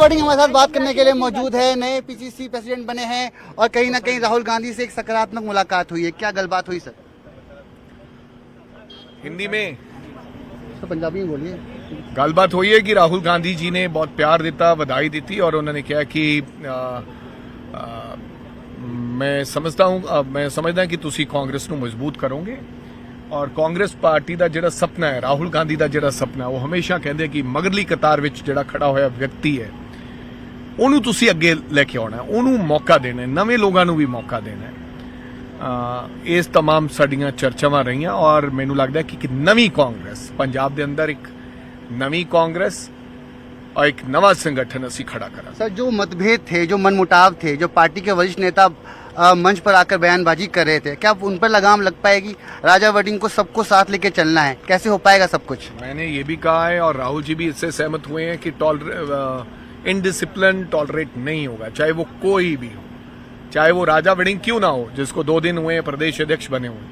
वड़िंग हमारे साथ बात करने के लिए मौजूद है। नए पीसीसी प्रेसिडेंट बने हैं और कहीं ना कहीं राहुल गांधी से एक सकारात्मक मुलाकात हुई है, क्या गलबात हुई सर? हिंदी में तो पंजाबी में बोलिए। गलबात हुई है कि राहुल गांधी जी ने बहुत प्यार दिता, बधाई दी थी और उन्होंने कहा कि मैं समझदा कि तुसी कांग्रेस ਨੂੰ ਮਜ਼ਬੂਤ ਕਰੋਗੇ ਔਰ ਕਾਂਗਰਸ ਪਾਰਟੀ ਦਾ ਜਿਹੜਾ ਸੁਪਨਾ ਹੈ, ਰਾਹੁਲ ਗਾਂਧੀ ਦਾ ਜਿਹੜਾ ਸੁਪਨਾ ਉਹ ਹਮੇਸ਼ਾ ਕਹਿੰਦੇ ਕਿ ਮਗਰਲੀ ਕਤਾਰ ਵਿੱਚ ਜਿਹੜਾ ਖੜਾ ਹੋਇਆ ਵਿਅਕਤੀ ਹੈ ਉਹਨੂੰ ਤੁਸੀਂ ਅੱਗੇ ਲੈ ਕੇ ਆਉਣਾ, ਉਹਨੂੰ ਮੌਕਾ ਦੇਣਾ, ਨਵੇਂ ਲੋਕਾਂ ਨੂੰ ਵੀ ਮੌਕਾ ਦੇਣਾ। ਇਸ तमाम ਸਾਡੀਆਂ ਚਰਚਾਵਾਂ ਰਹੀਆਂ ਔਰ ਮੈਨੂੰ ਲੱਗਦਾ ਕਿ ਇੱਕ ਨਵੀਂ ਕਾਂਗਰਸ ਪੰਜਾਬ ਦੇ ਅੰਦਰ ਇੱਕ नवी कांग्रेस और एक नवा संगठन असी खड़ा करा। सर, जो मतभेद थे, जो मनमुटाव थे, जो पार्टी के वरिष्ठ नेता मंच पर आकर बयानबाजी कर रहे थे, क्या उन पर लगाम लग पाएगी? राजा वड़िंग को सबको साथ लेके चलना है, कैसे हो पाएगा सब कुछ? मैंने ये भी कहा है और राहुल जी भी इससे सहमत हुए हैं कि इनडिसिप्लिन टॉलरेट नहीं होगा, चाहे वो कोई भी हो, चाहे वो राजा वड़िंग क्यों ना हो जिसको 2 दिन हुए प्रदेश अध्यक्ष बने हुए।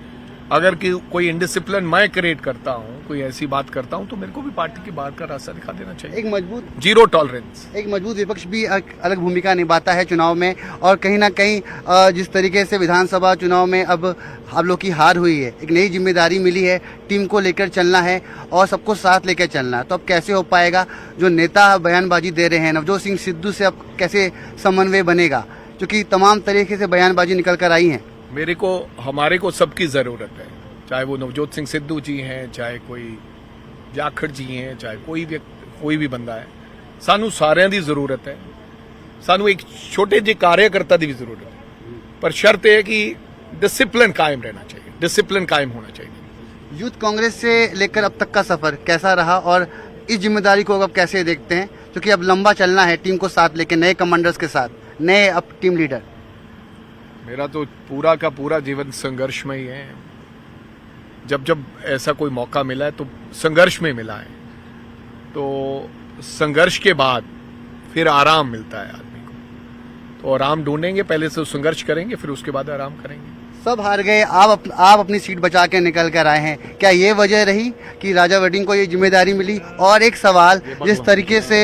अगर कोई इनडिसिप्लिन मैं क्रिएट करता हूँ, कोई ऐसी बात करता हूँ तो मेरे को भी पार्टी के बाहर का रास्ता दिखा देना चाहिए। एक मजबूत जीरो टॉलरेंस, एक मजबूत विपक्ष भी अलग भूमिका निभाता है चुनाव में और कहीं ना कहीं जिस तरीके से विधानसभा चुनाव में अब आप लोग की हार हुई है, एक नई जिम्मेदारी मिली है, टीम को लेकर चलना है और सबको साथ लेकर चलना है, तो अब कैसे हो पाएगा? जो नेता बयानबाजी दे रहे हैं, नवजोत सिंह सिद्धू से अब कैसे समन्वय बनेगा, क्योंकि तमाम तरीके से बयानबाजी निकल कर आई है। हमारे को सबकी जरूरत है, चाहे वो नवजोत सिंह सिद्धू जी हैं, चाहे कोई जाखड़ जी हैं, चाहे कोई भी बंदा है, सानू सारिਆਂ ਦੀ ਜ਼ਰੂਰਤ है। सानू एक छोटे जे कार्यकर्ता की भी जरूरत है, पर शर्त है कि डिसिप्लिन कायम रहना चाहिए, डिसिप्लिन कायम होना चाहिए। यूथ कांग्रेस से लेकर अब तक का सफर कैसा रहा और इस जिम्मेदारी को अब कैसे देखते हैं, क्योंकि अब लंबा चलना है टीम को साथ लेकर, नए कमांडर्स के साथ, नए अब टीम लीडर? मेरा तो पूरा का पूरा जीवन संघर्ष में ही है। जब ऐसा कोई मौका मिला है तो संघर्ष में मिला है, तो संघर्ष के बाद फिर आराम मिलता है आदमी को, तो आराम ढूंढेंगे, पहले से संघर्ष करेंगे फिर उसके बाद आराम करेंगे। सब हार गए, आप अपनी सीट बचा के निकल कर आए हैं, क्या ये वजह रही कि राजा वड़िंग को ये जिम्मेदारी मिली? और एक सवाल, जिस तरीके से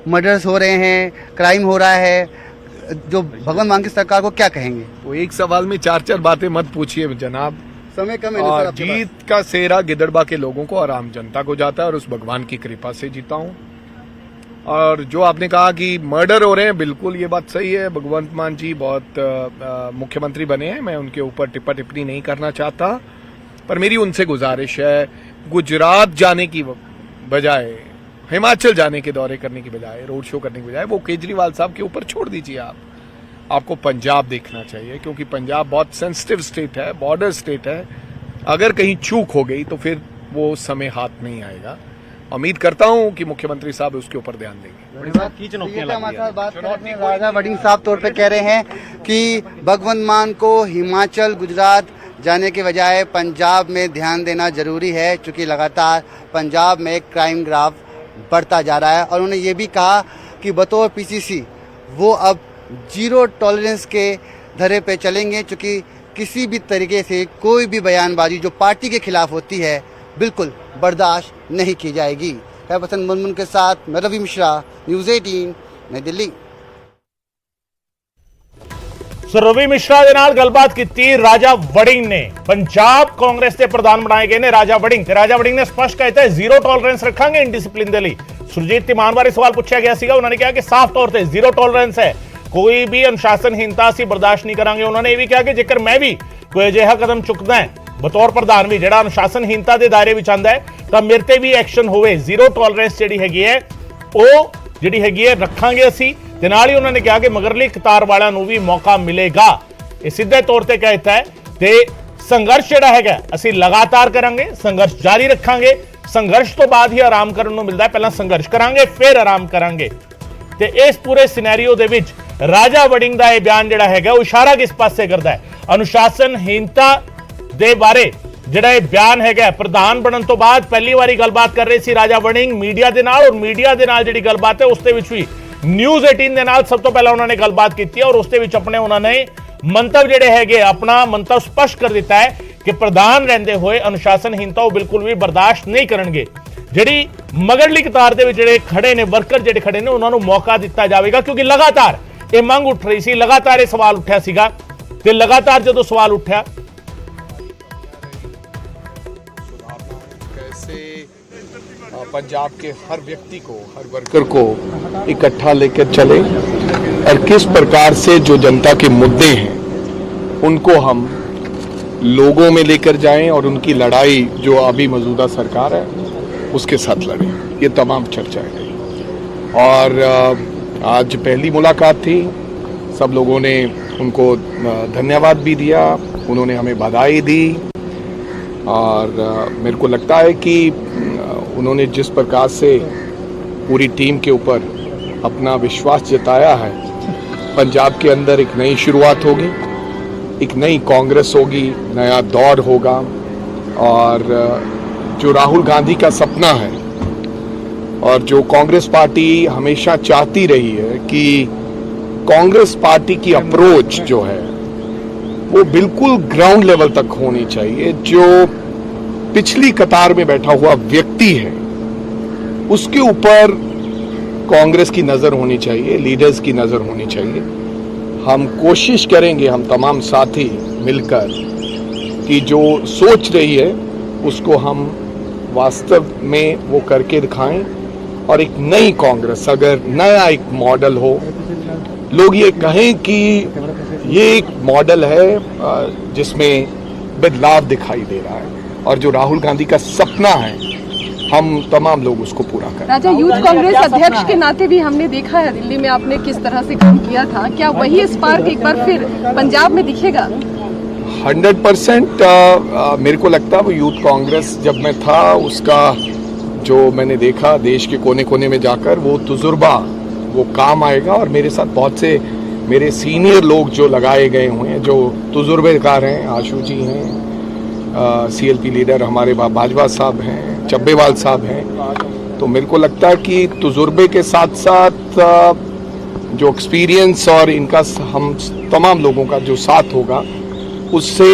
मर्डर्स हो रहे हैं, क्राइम हो रहा है, जो भगवंत मान की सरकार को क्या कहेंगे? तो एक सवाल में 4 बातें मत पूछिए जनाब, समय कम है। और जीत का सेहरा गिदड़बा के लोगों को और आम जनता को जाता है और उस भगवान की कृपा से जीता हूं। और जो आपने कहा कि मर्डर हो रहे हैं, बिल्कुल ये बात सही है। भगवंत मान जी बहुत मुख्यमंत्री बने हैं, मैं उनके ऊपर टिप्पा टिप्पणी नहीं करना चाहता, पर मेरी उनसे गुजारिश है, गुजरात जाने की बजाय, हिमाचल जाने के दौरे करने की बजाय, रोड शो करने की बजाय वो केजरीवाल साहब के ऊपर छोड़ दीजिए। आपको पंजाब देखना चाहिए, क्योंकि पंजाब बहुत सेंसिटिव स्टेट है, बॉर्डर स्टेट है। अगर कहीं चूक हो गई तो फिर वो समय हाथ नहीं आएगा। उम्मीद करता हूं कि मुख्यमंत्री साहब उसके ऊपर ध्यान देंगे। राजा वड़िंग साहब तौर पे कह रहे हैं कि भगवंत मान को हिमाचल, गुजरात जाने के बजाय पंजाब में ध्यान देना जरूरी है, क्योंकि लगातार पंजाब में क्राइम ग्राफ बढ़ता जा रहा है। और उन्होंने ये भी कहा कि बतौर पीसीसी वो अब जीरो टॉलरेंस के धरे पे चलेंगे, क्योंकि किसी भी तरीके से कोई भी बयानबाजी जो पार्टी के खिलाफ होती है बिल्कुल बर्दाश्त नहीं की जाएगी। पसंद मुनमुन के साथ मैं रवि मिश्रा, न्यूज़ 18 नई दिल्ली। सो रवि मिश्रा ਦੇ ਨਾਲ ਗੱਲਬਾਤ ਕੀਤੀ ਰਾਜਾ ਵੜਿੰਗ ਨੇ। ਪੰਜਾਬ ਕਾਂਗਰਸ ਦੇ ਪ੍ਰਧਾਨ ਬਣਾਏ ਗਏ ਨੇ ਰਾਜਾ ਵੜਿੰਗ, ਤੇ ਰਾਜਾ ਵੜਿੰਗ ਨੇ ਸਪਸ਼ਟ ਕਹਿਤਾ ਹੈ ਜ਼ੀਰੋ ਟੋਲਰੈਂਸ ਰੱਖਾਂਗੇ ਇਨਡਿਸਪਲਿਨ ਦੇ ਲਈ। ਸੁਰਜੀਤ ਧੀਮਾਨ ਬਾਰੇ ਸਵਾਲ ਪੁੱਛਿਆ ਗਿਆ ਸੀਗਾ, ਉਹਨਾਂ ਨੇ ਕਿਹਾ ਕਿ ਸਾਫ਼ ਤੌਰ ਤੇ ਜ਼ੀਰੋ ਟੋਲਰੈਂਸ ਹੈ, ਕੋਈ ਵੀ ਅਨੁਸ਼ਾਸਨਹੀਨਤਾ ਅਸੀਂ ਬਰਦਾਸ਼ਤ ਨਹੀਂ ਕਰਾਂਗੇ। ਉਹਨਾਂ ਨੇ ਇਹ ਵੀ ਕਿਹਾ ਕਿ ਜੇਕਰ ਮੈਂ ਵੀ ਕੋਈ ਅਜਿਹਾ ਕਦਮ ਚੁੱਕਦਾ ਹੈ ਬਤੌਰ ਪ੍ਰਧਾਨ ਵੀ ਜਿਹੜਾ ਅਨੁਸ਼ਾਸਨਹੀਨਤਾ ਦੇ ਦਾਇਰੇ ਵਿੱਚ ਆਉਂਦਾ ਹੈ ਤਾਂ ਮੇਰੇ ਤੇ ਵੀ ਐਕਸ਼ਨ ਹੋਵੇ। ਜ਼ੀਰੋ ਟੋਲਰੈਂਸ ਜਿਹੜੀ ਹੈਗੀ ਹੈ ਉਹ ਜਿਹੜੀ ਹੈਗੀ ਹੈ ਰੱਖਾਂਗੇ ਅਸੀਂ। ਤੇ ਨਾਲ ਹੀ ਉਹਨਾਂ ਨੇ ਕਿਹਾ ਕਿ ਮਗਰਲੀ ਕਤਾਰ ਵਾਲਿਆਂ ਨੂੰ ਵੀ ਮੌਕਾ ਮਿਲੇਗਾ, ਇਹ ਸਿੱਧੇ ਤੌਰ ਤੇ ਕਹਿਤਾ ਹੈ। ਤੇ ਸੰਘਰਸ਼ ਜਿਹੜਾ ਹੈਗਾ ਅਸੀਂ ਲਗਾਤਾਰ ਕਰਾਂਗੇ, ਸੰਘਰਸ਼ ਜਾਰੀ ਰੱਖਾਂਗੇ। ਸੰਘਰਸ਼ ਤੋਂ ਬਾਅਦ ਹੀ ਆਰਾਮ ਕਰਨ ਨੂੰ ਮਿਲਦਾ ਹੈ, ਪਹਿਲਾਂ ਸੰਘਰਸ਼ ਕਰਾਂਗੇ ਫਿਰ ਆਰਾਮ ਕਰਾਂਗੇ। ਤੇ ਇਸ ਪੂਰੇ ਸਿਨੈਰੀਓ ਦੇ ਵਿੱਚ ਰਾਜਾ ਵੜਿੰਗ ਦਾ ਇਹ ਬਿਆਨ ਜਿਹੜਾ ਹੈਗਾ ਉਹ ਇਸ਼ਾਰਾ ਕਿਸ ਪਾਸੇ ਕਰਦਾ ਹੈ? ਅਨੁਸ਼ਾਸਨਹੀਨਤਾ ਦੇ ਬਾਰੇ ਜਿਹੜਾ ਇਹ ਬਿਆਨ ਹੈਗਾ ਪ੍ਰਧਾਨ ਬਣਨ ਤੋਂ ਬਾਅਦ ਪਹਿਲੀ ਵਾਰੀ ਗੱਲਬਾਤ ਕਰ ਰਹੇ ਸੀ ਰਾਜਾ ਵੜਿੰਗ ਮੀਡੀਆ ਦੇ ਨਾਲ, ਔਰ ਮੀਡੀਆ ਦੇ ਨਾਲ ਜਿਹੜੀ ਗੱਲਬਾਤ ਹੈ ਉਸ ਦੇ ਵਿੱਚ ਵੀ न्यूज़ 18 ਦੇ ਨਾਲ ਸਭ ਤੋਂ ਪਹਿਲਾਂ ਉਹਨਾਂ ਨੇ ਗੱਲਬਾਤ ਕੀਤੀ ਹੈ, ਔਰ ਉਸ ਦੇ ਵਿੱਚ ਆਪਣੇ ਉਹਨਾਂ ਨੇ ਮੰਤਵ ਜਿਹੜੇ ਹੈਗੇ ਆਪਣਾ ਮੰਤਵ ਸਪਸ਼ਟ ਕਰ ਦਿੱਤਾ ਹੈ ਕਿ ਪ੍ਰਧਾਨ ਰਹਿੰਦੇ ਹੋਏ ਅਨੁਸ਼ਾਸਨਹੀਨਤਾ ਉਹ ਬਿਲਕੁਲ ਵੀ ਬਰਦਾਸ਼ਤ ਨਹੀਂ ਕਰਨਗੇ। ਜਿਹੜੀ ਮਗਰਲੀ ਕਤਾਰ ਦੇ ਵਿੱਚ ਜਿਹੜੇ ਖੜੇ ਨੇ ਵਰਕਰ ਜਿਹੜੇ ਖੜੇ ਨੇ ਉਹਨਾਂ ਨੂੰ ਮੌਕਾ ਦਿੱਤਾ ਜਾਵੇਗਾ, ਕਿਉਂਕਿ ਲਗਾਤਾਰ ਇਹ ਮੰਗ ਉੱਠ ਰਹੀ ਸੀ, ਲਗਾਤਾਰ ਇਹ ਸਵਾਲ ਉੱਠਿਆ ਸੀਗਾ ਤੇ ਲਗਾਤਾਰ ਜਦੋਂ ਸਵਾਲ ਉੱਠਿਆ पंजाब के हर व्यक्ति को, हर वर्कर को इकट्ठा लेकर चले और किस प्रकार से जो जनता के मुद्दे हैं उनको हम लोगों में लेकर जाएं और उनकी लड़ाई जो अभी मौजूदा सरकार है उसके साथ लड़ें। ये तमाम चर्चाएं गई और आज पहली मुलाकात थी। सब लोगों ने उनको धन्यवाद भी दिया, उन्होंने हमें बधाई दी और मेरे को लगता है कि उन्होंने जिस प्रकार से पूरी टीम के ऊपर अपना विश्वास जताया है, पंजाब के अंदर एक नई शुरुआत होगी, एक नई कांग्रेस होगी, नया दौर होगा और जो राहुल गांधी का सपना है और जो कांग्रेस पार्टी हमेशा चाहती रही है कि कांग्रेस पार्टी की अप्रोच जो है वो बिल्कुल ग्राउंड लेवल तक होनी चाहिए। जो पिछली कतार में बैठा हुआ व्यक्ति है उसके ऊपर कांग्रेस की नजर होनी चाहिए, लीडर्स की नजर होनी चाहिए। हम कोशिश करेंगे, हम तमाम साथी मिलकर, कि जो सोच रही है उसको हम वास्तव में वो करके दिखाएं और एक नई कांग्रेस, अगर नया एक मॉडल हो, लोग ये कहें कि ये एक मॉडल है जिसमें बदलाव दिखाई दे रहा है और जो राहुल गांधी का सपना है हम तमाम लोग उसको पूरा करें। राजा, यूथ कांग्रेस अध्यक्ष के नाते भी हमने देखा है दिल्ली में आपने किस तरह से काम किया था, क्या वही स्पार्क एक बार फिर पंजाब में दिखेगा? 100% मेरे को लगता है वो यूथ कांग्रेस जब मैं था उसका जो मैंने देखा देश के कोने कोने में जाकर, वो तजुर्बा वो काम आएगा और मेरे साथ बहुत से मेरे सीनियर लोग जो लगाए गए हुए हैं, जो तजुर्बेकार हैं, आशू जी हैं, CLP लीडर हमारे भाजपा साहब हैं, चब्बेवाल साहब हैं, तो मेरे को लगता है कि तजुर्बे के साथ साथ जो एक्सपीरियंस और इनका हम तमाम लोगों का जो साथ होगा उससे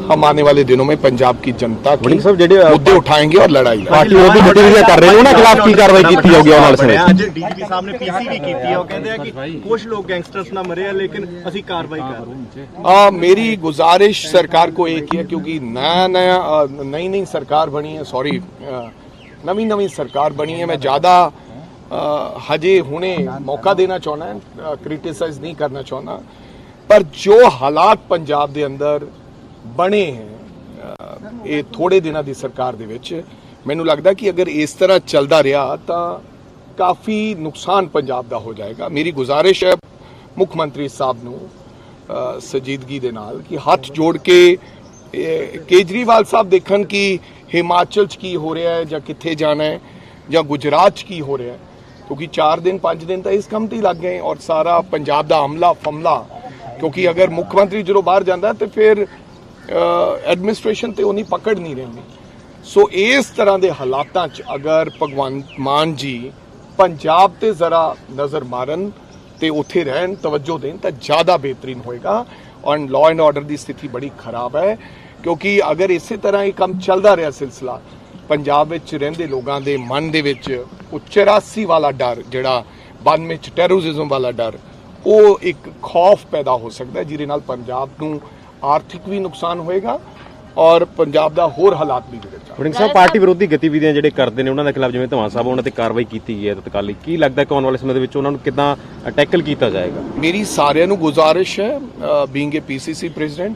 हम आने वाले दिनों में पंजाब की जनता के मुद्दे उठाएंगे और लड़ाई ਪਾਰਟੀ ਵਿਰੋਧੀ ਗਤੀਵਿਧੀਆਂ ਕਰ ਰਹੇ ਨੇ ਉਹਨਾਂ ਖਿਲਾਫ ਕੀ ਕਾਰਵਾਈ ਕੀਤੀ ਜਾਊਗੀ ਆਉਣ ਵਾਲੇ ਸਮੇਂ ਅੱਜ ਡੀਜੀਪੀ ਸਾਹਿਬ ਨੇ ਪੀਸੀ ਵੀ ਕੀਤੀ ਹੈ। ਉਹ ਕਹਿੰਦੇ ਆ ਕਿ ਕੁਝ ਲੋਕ ਗੈਂਗਸਟਰਸ ਨਾਲ ਮਰੇ ਆ लेकिन ਅਸੀਂ ਕਾਰਵਾਈ ਕਰ ਰਹੇ ਹਾਂ। मेरी गुजारिश सरकार को एक ही है, क्योंकि नई नई सरकार बनी है, सॉरी नवी सरकार बनी है, मैं ज़्यादा हजे हुने मौका देना चाहना है, क्रिटिसाइज नहीं करना चाहना, पर जो हालात पंजाब के अंदर बने हैं ਇਹ ਥੋੜੇ ਦਿਨਾਂ ਦੀ ਸਰਕਾਰ ਦੇ ਵਿੱਚ, ਮੈਨੂੰ ਲੱਗਦਾ ਕਿ ਅਗਰ ਇਸ ਤਰ੍ਹਾਂ ਚੱਲਦਾ ਰਿਹਾ ਤਾਂ ਕਾਫੀ ਨੁਕਸਾਨ ਪੰਜਾਬ ਦਾ ਹੋ ਜਾਏਗਾ। ਮੇਰੀ ਗੁਜ਼ਾਰਿਸ਼ ਹੈ ਮੁੱਖ ਮੰਤਰੀ ਸਾਹਿਬ ਨੂੰ ਸੰਜੀਦਗੀ ਦੇ ਨਾਲ ਕਿ ਹੱਥ ਜੋੜ ਕੇ ਕੇਜਰੀਵਾਲ ਸਾਹਿਬ ਦੇਖਣ ਕਿ ਹਿਮਾਚਲ 'ਚ ਕੀ ਹੋ ਰਿਹਾ ਹੈ ਜਾਂ ਕਿੱਥੇ ਜਾਣਾ ਹੈ ਜਾਂ ਗੁਜਰਾਤ 'ਚ ਕੀ ਹੋ ਰਿਹਾ ਹੈ, ਕਿਉਂਕਿ 4 ਦਿਨ 5 ਦਿਨ ਤਾਂ ਇਸ ਕੰਮ ਤੇ ਹੀ ਲੱਗ ਗਏ ਔਰ ਸਾਰਾ ਪੰਜਾਬ ਦਾ ਹਮਲਾ ਫਮਲਾ, ਕਿਉਂਕਿ ਅਗਰ ਮੁੱਖ ਮੰਤਰੀ ਜਦੋਂ ਬਾਹਰ ਜਾਂਦਾ ਤੇ ਫਿਰ ਐਡਮਿਨਿਸਟ੍ਰੇਸ਼ਨ ਤੇ ਉਹਨੀ ਪਕੜ ਨਹੀਂ ਰਹਿੰਦੀ। ਸੋ ਇਸ ਤਰ੍ਹਾਂ ਦੇ ਹਾਲਾਤਾਂ 'ਚ ਅਗਰ ਭਗਵੰਤ ਮਾਨ ਜੀ ਪੰਜਾਬ ਤੇ ਜ਼ਰਾ ਨਜ਼ਰ ਮਾਰਨ ਤੇ ਉੱਥੇ ਰਹਿਣ, ਤਵੱਜੋ ਦੇਣ ਤਾਂ ਜ਼ਿਆਦਾ ਬਿਹਤਰੀਨ ਹੋਏਗਾ। ਔਰ ਲਾਅ ਐਂਡ ਆਰਡਰ ਦੀ ਸਥਿਤੀ ਬੜੀ ਖਰਾਬ ਹੈ, ਕਿਉਂਕਿ ਅਗਰ ਇਸੇ ਤਰ੍ਹਾਂ ਇਹ ਕੰਮ ਚੱਲਦਾ ਰਿਹਾ ਸਿਲਸਿਲਾ, ਪੰਜਾਬ ਵਿੱਚ ਰਹਿੰਦੇ ਲੋਕਾਂ ਦੇ ਮਨ ਦੇ ਵਿੱਚ ਉਹ 84 ਵਾਲਾ ਡਰ, ਜਿਹੜਾ 92 ਚ ਟੈਰਰਿਜ਼ਮ ਵਾਲਾ ਡਰ, ਉਹ ਇੱਕ ਖੌਫ ਪੈਦਾ ਹੋ ਸਕਦਾ ਜਿਹਦੇ ਨਾਲ ਪੰਜਾਬ ਨੂੰ ਆਰਥਿਕ ਵੀ ਨੁਕਸਾਨ ਹੋਏਗਾ ਔਰ ਪੰਜਾਬ ਦਾ ਹੋਰ ਹਾਲਾਤ ਵੀ ਵਿਗੜ ਜਾਣਗੇ। ਵੜਿੰਗ ਸਾਹਿਬ, ਪਾਰਟੀ ਵਿਰੋਧੀ ਗਤੀਵਿਧੀਆਂ ਜਿਹੜੇ ਕਰਦੇ ਨੇ ਉਹਨਾਂ ਦੇ ਖਿਲਾਫ ਜਿਵੇਂ ਧਵਾਨ ਸਾਹਿਬ ਉਹਨਾਂ ਤੇ ਕਾਰਵਾਈ ਕੀਤੀ ਗਈ ਹੈ ਤਤਕਾਲੀ, ਕੀ ਲੱਗਦਾ ਕਿ ਆਉਣ ਵਾਲੇ ਸਮੇਂ ਦੇ ਵਿੱਚ ਉਹਨਾਂ ਨੂੰ ਕਿੱਦਾਂ ਟੈਕਲ ਕੀਤਾ ਜਾਏਗਾ? ਮੇਰੀ ਸਾਰਿਆਂ ਨੂੰ ਗੁਜ਼ਾਰਿਸ਼ ਹੈ ਬੀਇੰਗ ਏ PCC ਪ੍ਰੈਜ਼ੀਡੈਂਟ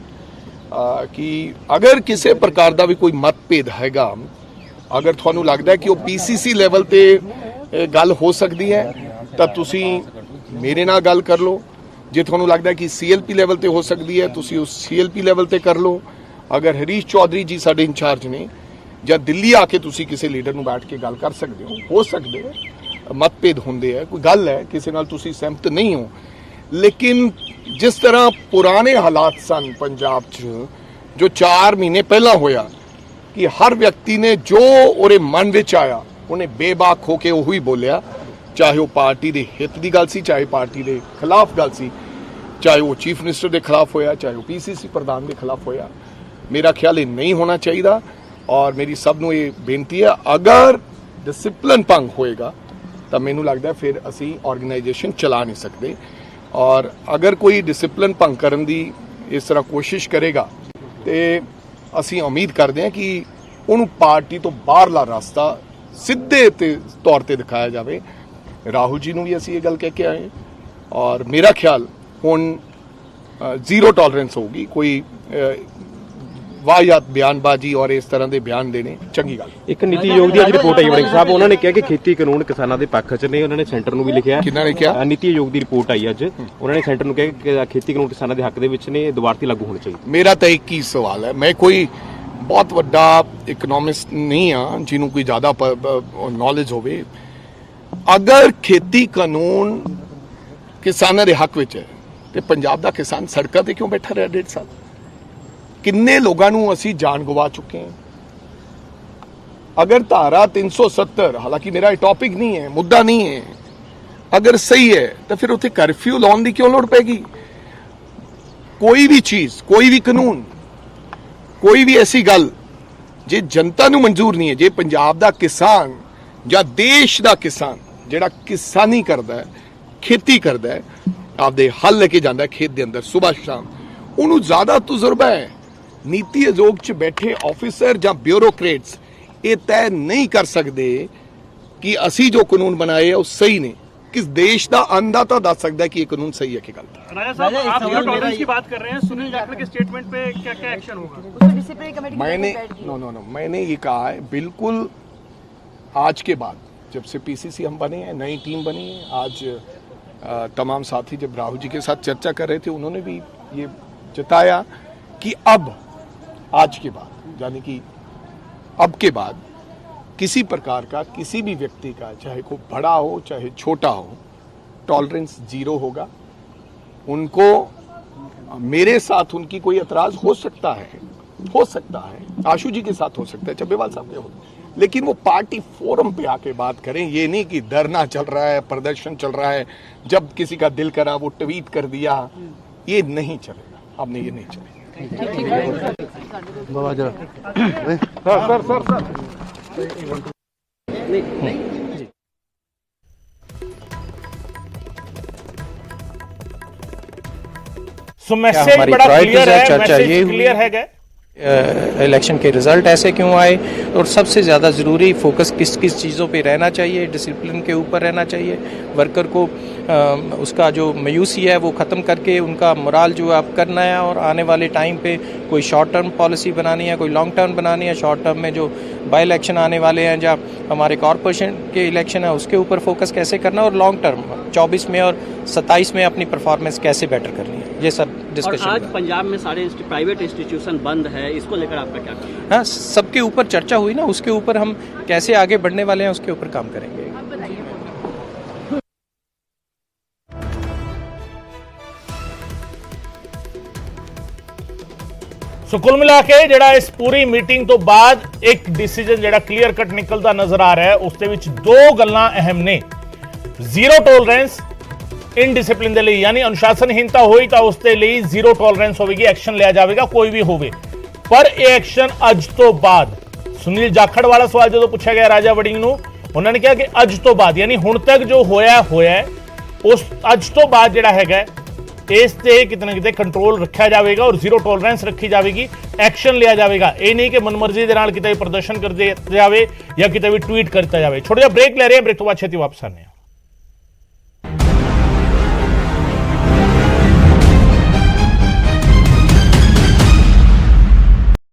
ਕਿ ਅਗਰ ਕਿਸੇ ਪ੍ਰਕਾਰ ਦਾ ਵੀ ਕੋਈ ਮਤਭੇਦ ਹੈਗਾ, ਅਗਰ ਤੁਹਾਨੂੰ ਲੱਗਦਾ ਹੈ ਕਿ ਉਹ PCC ਲੈਵਲ ਤੇ ਗੱਲ ਹੋ ਸਕਦੀ ਹੈ ਤਾਂ ਤੁਸੀਂ ਮੇਰੇ ਨਾਲ ਗੱਲ ਕਰ ਲਓ। ਜੇ ਤੁਹਾਨੂੰ ਲੱਗਦਾ ਕਿ CLP ਲੈਵਲ ਤੇ ਹੋ ਸਕਦੀ ਹੈ ਤੁਸੀਂ ਉਸ CLP ਲੈਵਲ ਤੇ ਕਰ ਲਓ। ਅਗਰ ਹਰੀਸ਼ ਚੌਧਰੀ ਜੀ ਸਾਡੇ ਇੰਚਾਰਜ ਨੇ ਜਾਂ ਦਿੱਲੀ ਆ ਕੇ ਤੁਸੀਂ ਕਿਸੇ ਲੀਡਰ ਨੂੰ ਬੈਠ ਕੇ ਗੱਲ ਕਰ ਸਕਦੇ ਹੋ ਸਕਦੇ ਮਤਭੇਦ ਹੁੰਦੇ ਆ, ਕੋਈ ਗੱਲ ਹੈ ਕਿਸੇ ਨਾਲ ਤੁਸੀਂ ਸਹਿਮਤ ਨਹੀਂ ਹੋ, ਲੇਕਿਨ ਜਿਸ ਤਰ੍ਹਾਂ ਪੁਰਾਣੇ ਹਾਲਾਤ ਸਨ ਪੰਜਾਬ 'ਚ ਜੋ 4 ਮਹੀਨੇ ਪਹਿਲਾਂ ਹੋਇਆ ਕਿ ਹਰ ਵਿਅਕਤੀ ਨੇ ਜੋ ਉਹਦੇ ਮਨ ਵਿੱਚ ਆਇਆ ਉਹਨੇ ਬੇਬਾਕ ਹੋ ਕੇ ਉਹੀ ਬੋਲਿਆ, ਚਾਹੇ ਉਹ ਪਾਰਟੀ ਦੇ ਹਿੱਤ ਦੀ ਗੱਲ ਸੀ, ਚਾਹੇ ਪਾਰਟੀ ਦੇ ਖਿਲਾਫ ਗੱਲ ਸੀ, ਚਾਹੇ ਉਹ ਚੀਫ ਮਿਨਿਸਟਰ ਦੇ ਖਿਲਾਫ ਹੋਇਆ, ਚਾਹੇ ਉਹ PCC ਪ੍ਰਧਾਨ ਦੇ ਖਿਲਾਫ ਹੋਇਆ। ਮੇਰਾ ਖਿਆਲ ਇਹ ਨਹੀਂ ਹੋਣਾ ਚਾਹੀਦਾ ਔਰ ਮੇਰੀ ਸਭ ਨੂੰ ਇਹ ਬੇਨਤੀ ਹੈ, ਅਗਰ ਡਿਸਪਲਿਨ ਭੰਗ ਹੋਏਗਾ ਤਾਂ ਮੈਨੂੰ ਲੱਗਦਾ ਫਿਰ ਅਸੀਂ ਆਰਗੇਨਾਈਜੇਸ਼ਨ ਚਲਾ ਨਹੀਂ ਸਕਦੇ। ਔਰ ਅਗਰ ਕੋਈ ਡਿਸਪਲਿਨ ਭੰਗ ਕਰਨ ਦੀ ਇਸ ਤਰ੍ਹਾਂ ਕੋਸ਼ਿਸ਼ ਕਰੇਗਾ ਤੇ ਅਸੀਂ ਉਮੀਦ ਕਰਦੇ ਹਾਂ ਕਿ ਉਹਨੂੰ ਪਾਰਟੀ ਤੋਂ ਬਾਹਰਲਾ ਰਸਤਾ ਸਿੱਧੇ ਤੇ ਤੌਰ ਤੇ ਦਿਖਾਇਆ ਜਾਵੇ। ਰਾਹੁਲ ਜੀ ਨੂੰ ਵੀ ਅਸੀਂ ਇਹ ਗੱਲ ਕਹਿ ਕੇ ਆਏ ਔਰ ਮੇਰਾ ਖਿਆਲ ਹੁਣ ਜ਼ੀਰੋ ਟੋਲਰੈਂਸ ਹੋਊਗੀ। ਕੋਈ ਵਾਹਿਯਾਤ ਬਿਆਨਬਾਜ਼ੀ ਔਰ ਇਸ ਤਰ੍ਹਾਂ ਦੇ ਬਿਆਨ ਦੇਣੇ ਚੰਗੀ ਗੱਲ। ਇੱਕ ਨੀਤੀ ਆਯੋਗ ਦੀ ਅੱਜ ਰਿਪੋਰਟ ਆਈ ਵੜਿੰਗ ਸਾਹਿਬ, ਉਹਨਾਂ ਨੇ ਕਿਹਾ ਕਿ ਖੇਤੀ ਕਾਨੂੰਨ ਕਿਸਾਨਾਂ ਦੇ ਪੱਖ 'ਚ ਨੇ। ਉਹਨਾਂ ਨੇ ਸੈਂਟਰ ਨੂੰ ਵੀ ਲਿਖਿਆ। ਕਿਹਨਾਂ ਨੇ ਕਿਹਾ? ਨੀਤੀ ਆਯੋਗ ਦੀ ਰਿਪੋਰਟ ਆਈ ਅੱਜ, ਉਹਨਾਂ ਨੇ ਸੈਂਟਰ ਨੂੰ ਕਿਹਾ ਕਿ ਖੇਤੀ ਕਾਨੂੰਨ ਕਿਸਾਨਾਂ ਦੇ ਹੱਕ ਦੇ ਵਿੱਚ ਨੇ, ਦੁਬਾਰਾ ਤੇ ਲਾਗੂ ਹੋਣੇ ਚਾਹੀਦੇ। ਮੇਰਾ ਤਾਂ ਇੱਕ ਹੀ ਸਵਾਲ ਹੈ, ਮੈਂ ਕੋਈ ਬਹੁਤ ਵੱਡਾ ਇਕਨੋਮਿਸਟ ਨਹੀਂ ਹਾਂ ਜਿਹਨੂੰ ਕੋਈ ਜ਼ਿਆਦਾ ਨੌਲੇਜ ਹੋਵੇ। ਅਗਰ ਖੇਤੀ ਕਾਨੂੰਨ ਕਿਸਾਨਾਂ ਦੇ ਹੱਕ ਵਿੱਚ ਹੈ ਤੇ ਪੰਜਾਬ ਦਾ ਕਿਸਾਨ ਸੜਕਾਂ ਤੇ ਕਿਉਂ ਬੈਠਾ ਰਿਹਾ 1.5 ਸਾਲ? ਕਿੰਨੇ ਲੋਕਾਂ ਨੂੰ ਅਸੀਂ ਜਾਨ ਗਵਾ ਚੁੱਕੇ ਹਾਂ। ਅਗਰ ਧਾਰਾ 370, ਹਾਲਾਂਕਿ ਮੇਰਾ ਇਹ ਟੌਪਿਕ ਨਹੀਂ ਹੈ, ਮੁੱਦਾ ਨਹੀਂ ਹੈ, ਅਗਰ ਸਹੀ ਹੈ ਤਾਂ ਫਿਰ ਉੱਥੇ ਕਰਫਿਊ ਲਾਉਣ ਦੀ ਕਿਉਂ ਲੋੜ ਪੈਗੀ? ਕੋਈ ਵੀ ਚੀਜ਼, ਕੋਈ ਵੀ ਕਾਨੂੰਨ, ਕੋਈ ਵੀ ਐਸੀ ਗੱਲ ਜੇ ਜਨਤਾ ਨੂੰ ਮਨਜ਼ੂਰ ਨਹੀਂ ਹੈ, ਜੇ ਪੰਜਾਬ ਦਾ ਕਿਸਾਨ ਜਾਂ ਦੇਸ਼ ਦਾ ਕਿਸਾਨ ਜਿਹੜਾ ਕਿਸਾਨੀ ਕਰਦਾ ਹੈ, ਖੇਤੀ ਕਰਦਾ ਹੈ, ਆਪਦੇ ਹੱਲ ਲੈ ਕੇ ਜਾਂਦਾ ਹੈ ਖੇਤ ਦੇ ਅੰਦਰ ਸਵੇਰ ਸ਼ਾਮ, ਉਹਨੂੰ ਜ਼ਿਆਦਾ ਤਜਰਬਾ ਹੈ। ਨੀਤੀ ਆਯੋਗ 'ਚ ਬੈਠੇ ਆਫੀਸਰ ਜਾਂ ਬਿਊਰੋਕਰੇਟਸ ਇਹ ਤੈਅ ਨਹੀਂ ਕਰ ਸਕਦੇ ਕਿ ਅਸੀਂ ਜੋ ਕਾਨੂੰਨ ਬਣਾਏ ਆ ਉਹ ਸਹੀ ਨੇ। किस देश का अन्नदाता दस सकता है कि ये कानून सही है कि गलत है। राजा साहब, आप जीरो टॉलरेंस की बात कर रहे हैं, सुनील जाखड़ के स्टेटमेंट पे क्या क्या एक्शन होगा? मैंने ये कहा है बिल्कुल आज के बाद, जब से पीसीसी हम बने हैं, नई टीम बनी है, आज तमाम साथी जब राहुल जी के साथ चर्चा कर रहे थे उन्होंने भी ये जताया कि अब आज के बाद यानी कि अब के बाद किसी प्रकार का किसी भी व्यक्ति का, चाहे कोई बड़ा हो चाहे छोटा हो, टॉलरेंस जीरो होगा। उनको मेरे साथ उनकी कोई एतराज हो सकता है, आशु जी के साथ हो सकता है, चब्बेवाल साहब के हो, लेकिन वो पार्टी फोरम पे आके बात करें। ये नहीं कि धरना चल रहा है, प्रदर्शन चल रहा है, जब किसी का दिल करा वो ट्वीट कर दिया, ये नहीं चलेगा। अब ये नहीं चलेगा। सो मैसेज बड़ा क्लियर है, मैसेज क्लियर है क्या? इलेक्शन के रिजल्ट ऐसे क्यों आए और सबसे ज़्यादा ज़रूरी फोकस किस किस चीज़ों पे रहना चाहिए, डिसिप्लिन के ऊपर रहना चाहिए, वर्कर को उसका जो मायूसी है वो ख़त्म करके उनका मोराल जो है अब करना है, और आने वाले टाइम पे कोई शॉर्ट टर्म पॉलिसी बनानी है, कोई लॉन्ग टर्म बनानी है। शॉर्ट टर्म में जो बाई इलेक्शन आने वाले हैं, जहाँ हमारे कॉरपोरेशन के इलेक्शन है, उसके ऊपर फोकस कैसे करना है, और लॉन्ग टर्म 24 में और 27 में अपनी परफॉर्मेंस कैसे बेटर करनी है, ये सब डिस्कशन। आज पंजाब में सारे प्राइवेट इंस्टीट्यूशन बंद है, इसको लेकर आपका क्या कहना है? हाँ, सबके ऊपर चर्चा हुई ना, उसके ऊपर हम कैसे आगे बढ़ने वाले हैं उसके ऊपर काम करेंगे। सो कुल मिला के ਜਿਹੜਾ ਇਸ ਪੂਰੀ ਮੀਟਿੰਗ ਤੋਂ ਬਾਅਦ ਇੱਕ ਡਿਸੀਜਨ ਜਿਹੜਾ ਕਲੀਅਰ ਕੱਟ ਨਿਕਲਦਾ ਨਜ਼ਰ ਆ ਰਿਹਾ ਹੈ, ਉਸ ਦੇ ਵਿੱਚ ਦੋ ਗੱਲਾਂ ਅਹਿਮ ਨੇ। ਜ਼ੀਰੋ ਟੋਲਰੈਂਸ ਇਨਡਿਸਪਲਿਨ ਦੇ ਲਈ, ਯਾਨੀ ਅਨੁਸ਼ਾਸਨਹੀਨਤਾ ਹੋਈ ਤਾਂ ਉਸ ਦੇ ਲਈ ਜ਼ੀਰੋ ਟੋਲਰੈਂਸ ਹੋਵੇਗੀ, ਐਕਸ਼ਨ ਲਿਆ ਜਾਵੇਗਾ ਕੋਈ ਵੀ ਹੋਵੇ। ਪਰ ਇਹ ਐਕਸ਼ਨ ਅੱਜ ਤੋਂ ਬਾਅਦ, ਸੁਨੀਲ ਜਾਖੜ ਵਾਲਾ ਸਵਾਲ ਜਦੋਂ ਪੁੱਛਿਆ ਗਿਆ ਰਾਜਾ ਵੜਿੰਗ ਨੂੰ, ਉਹਨਾਂ ਨੇ ਕਿਹਾ ਕਿ ਅੱਜ ਤੋਂ ਬਾਅਦ, ਯਾਨੀ ਹੁਣ ਤੱਕ ਜੋ ਹੋਇਆ ਉਸ ਅੱਜ ਤੋਂ ਬਾਅਦ ਜਿਹੜਾ ਹੈਗਾ ਇਸ ਤੇ ਕਿਤੇ ਨਾ ਕਿਤੇ ਕੰਟਰੋਲ ਰੱਖਿਆ ਜਾਵੇਗਾ ਔਰ ਜ਼ੀਰੋ ਟੋਲਰੈਂਸ ਰੱਖੀ ਜਾਵੇਗੀ, ਐਕਸ਼ਨ ਲਿਆ ਜਾਵੇਗਾ। ਇਹ ਨਹੀਂ ਕਿ ਮਨਮਰਜ਼ੀ ਦੇ ਨਾਲ ਕਿਤੇ ਵੀ ਪ੍ਰਦਰਸ਼ਨ ਕਰਦੇ ਜਾਵੇ ਜਾਂ ਕਿਤੇ ਵੀ ਟਵੀਟ ਕਰਤਾ ਜਾਵੇ। ਛੋਟਾ ਜਿਹਾ ਬ੍ਰੇਕ ਲੈ ਰਹੇ ਹਾਂ, ਬ੍ਰੇਕ ਤੋਂ ਬਾਅਦ ਛੇਤੀ ਵਾਪਸ ਆਉਂਦੇ ਹਾਂ।